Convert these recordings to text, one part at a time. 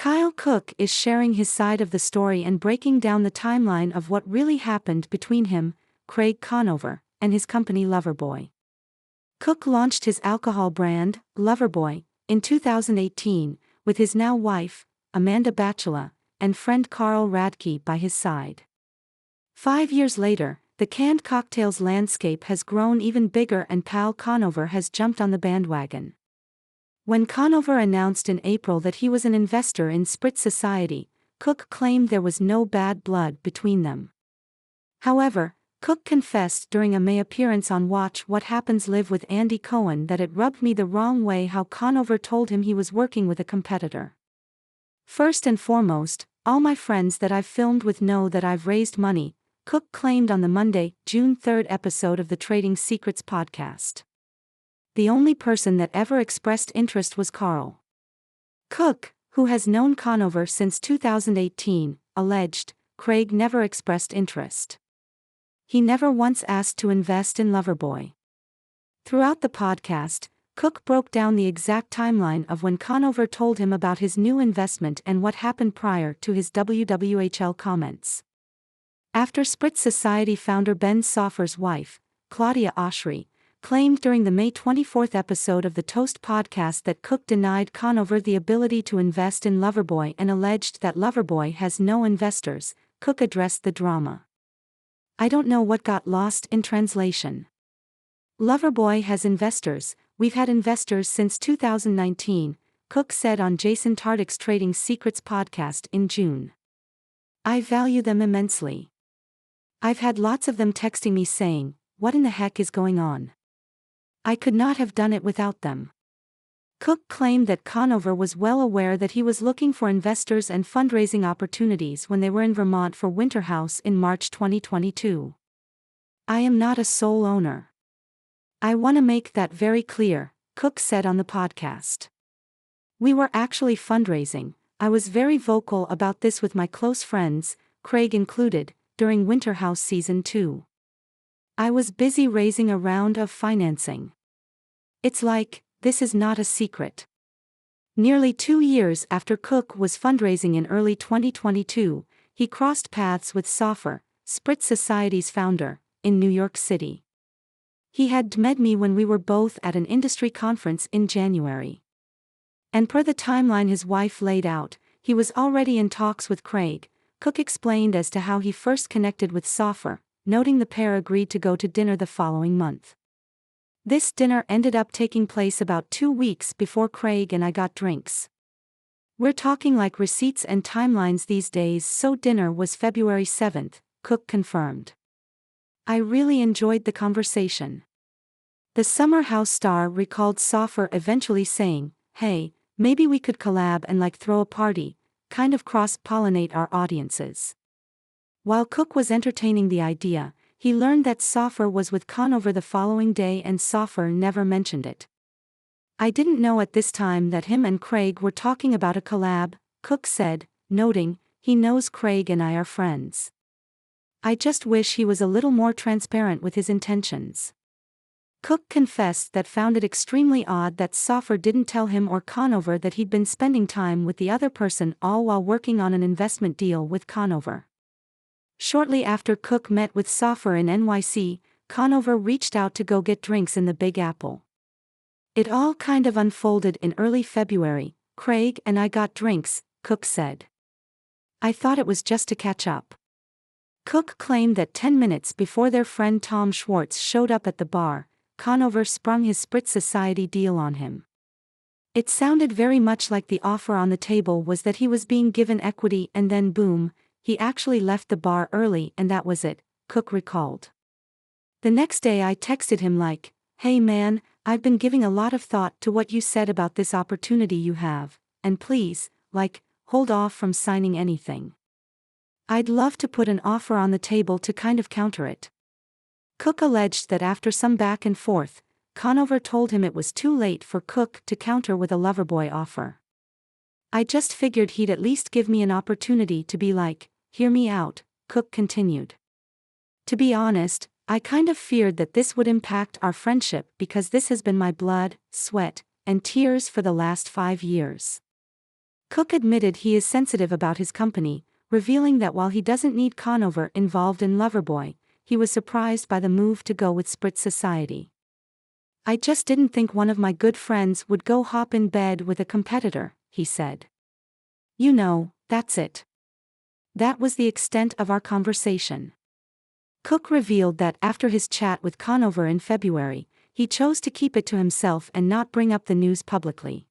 Kyle Cooke is sharing his side of the story and breaking down the timeline of what really happened between him, Craig Conover, and his company Loverboy. Cooke launched his alcohol brand, Loverboy, in 2018, with his now wife, Amanda Batchelor, and friend Carl Radke by his side. 5 years later, the canned cocktails landscape has grown even bigger and pal Conover has jumped on the bandwagon. When Conover announced in April that he was an investor in Spritz Society, Cooke claimed there was no bad blood between them. However, Cooke confessed during a May appearance on Watch What Happens Live with Andy Cohen that it rubbed me the wrong way how Conover told him he was working with a competitor. First and foremost, all my friends that I've filmed with know that I've raised money, Cooke claimed on the Monday, June 3 episode of the Trading Secrets podcast. The only person that ever expressed interest was Carl. Cooke, who has known Conover since 2018, alleged, Craig never expressed interest. He never once asked to invest in Loverboy. Throughout the podcast, Cooke broke down the exact timeline of when Conover told him about his new investment and what happened prior to his WWHL comments. After Spritz Society founder Ben Soffer's wife, Claudia Oshry, claimed during the May 24 episode of the Toast podcast that Cooke denied Conover the ability to invest in Loverboy and alleged that Loverboy has no investors, Cooke addressed the drama. I don't know what got lost in translation. Loverboy has investors, we've had investors since 2019, Cooke said on Jason Tartick's Trading Secrets podcast in June. I value them immensely. I've had lots of them texting me saying, what in the heck is going on? I could not have done it without them. Cooke claimed that Conover was well aware that he was looking for investors and fundraising opportunities when they were in Vermont for Winter House in March 2022. I am not a sole owner. I want to make that very clear, Cooke said on the podcast. We were actually fundraising, I was very vocal about this with my close friends, Craig included, during Winter House Season 2. I was busy raising a round of financing. It's like, this is not a secret. Nearly 2 years after Cooke was fundraising in early 2022, he crossed paths with Soffer, Spritz Society's founder, in New York City. He had met me when we were both at an industry conference in January. And per the timeline his wife laid out, he was already in talks with Craig. Cooke explained as to how he first connected with Soffer, noting the pair agreed to go to dinner the following month. This dinner ended up taking place about 2 weeks before Craig and I got drinks. We're talking like receipts and timelines these days, so dinner was February 7th, Cooke confirmed. I really enjoyed the conversation. The Summer House star recalled Soffer eventually saying, hey, maybe we could collab and like throw a party, kind of cross-pollinate our audiences. While Cooke was entertaining the idea, he learned that Soffer was with Conover the following day and Soffer never mentioned it. I didn't know at this time that him and Craig were talking about a collab, Cooke said, noting, he knows Craig and I are friends. I just wish he was a little more transparent with his intentions. Cooke confessed that found it extremely odd that Soffer didn't tell him or Conover that he'd been spending time with the other person all while working on an investment deal with Conover. Shortly after Cooke met with Soffer in NYC, Conover reached out to go get drinks in the Big Apple. It all kind of unfolded in early February. Craig and I got drinks, Cooke said. I thought it was just to catch up. Cooke claimed that 10 minutes before their friend Tom Schwartz showed up at the bar, Conover sprung his Spritz Society deal on him. It sounded very much like the offer on the table was that he was being given equity and then boom, he actually left the bar early and that was it, Cooke recalled. The next day I texted him like, hey man, I've been giving a lot of thought to what you said about this opportunity you have, and please, like, hold off from signing anything. I'd love to put an offer on the table to kind of counter it. Cooke alleged that after some back and forth, Conover told him it was too late for Cooke to counter with a Loverboy offer. I just figured he'd at least give me an opportunity to be like, hear me out, Cooke continued. To be honest, I kind of feared that this would impact our friendship because this has been my blood, sweat, and tears for the last 5 years. Cooke admitted he is sensitive about his company, revealing that while he doesn't need Conover involved in Loverboy, he was surprised by the move to go with Spritz Society. "I just didn't think one of my good friends would go hop in bed with a competitor," he said. "You know, that's it. That was the extent of our conversation." Cooke revealed that after his chat with Conover in February, he chose to keep it to himself and not bring up the news publicly.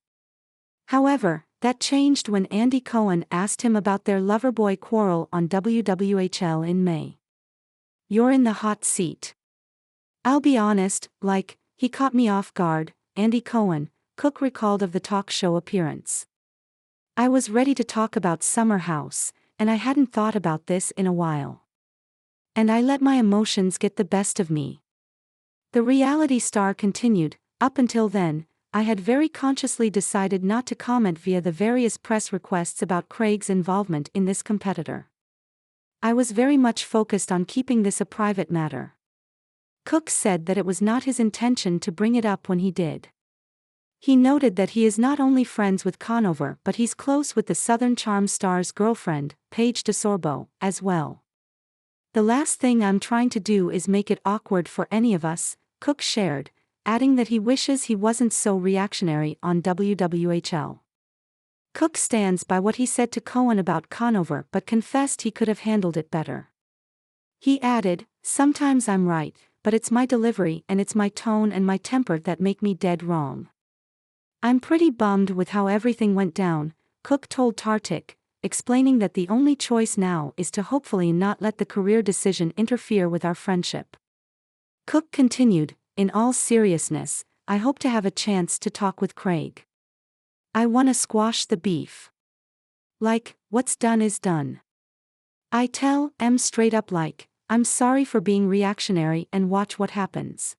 However, that changed when Andy Cohen asked him about their Loverboy quarrel on WWHL in May. "You're in the hot seat. I'll be honest, he caught me off guard," Andy Cohen, Cooke recalled of the talk show appearance. "I was ready to talk about Summer House, and I hadn't thought about this in a while. And I let my emotions get the best of me." The reality star continued, "Up until then, I had very consciously decided not to comment via the various press requests about Craig's involvement in this competitor. I was very much focused on keeping this a private matter." Cooke said that it was not his intention to bring it up when he did. He noted that he is not only friends with Conover but he's close with the Southern Charm star's girlfriend, Paige DeSorbo, as well. "The last thing I'm trying to do is make it awkward for any of us," Cooke shared, adding that he wishes he wasn't so reactionary on WWHL. Cooke stands by what he said to Cohen about Conover but confessed he could have handled it better. He added, "Sometimes I'm right, but it's my delivery and it's my tone and my temper that make me dead wrong. I'm pretty bummed with how everything went down," Cooke told Tartik, explaining that the only choice now is to hopefully not let the career decision interfere with our friendship. Cooke continued, "In all seriousness, I hope to have a chance to talk with Craig. I wanna squash the beef. What's done is done. I tell M straight up I'm sorry for being reactionary and watch what happens."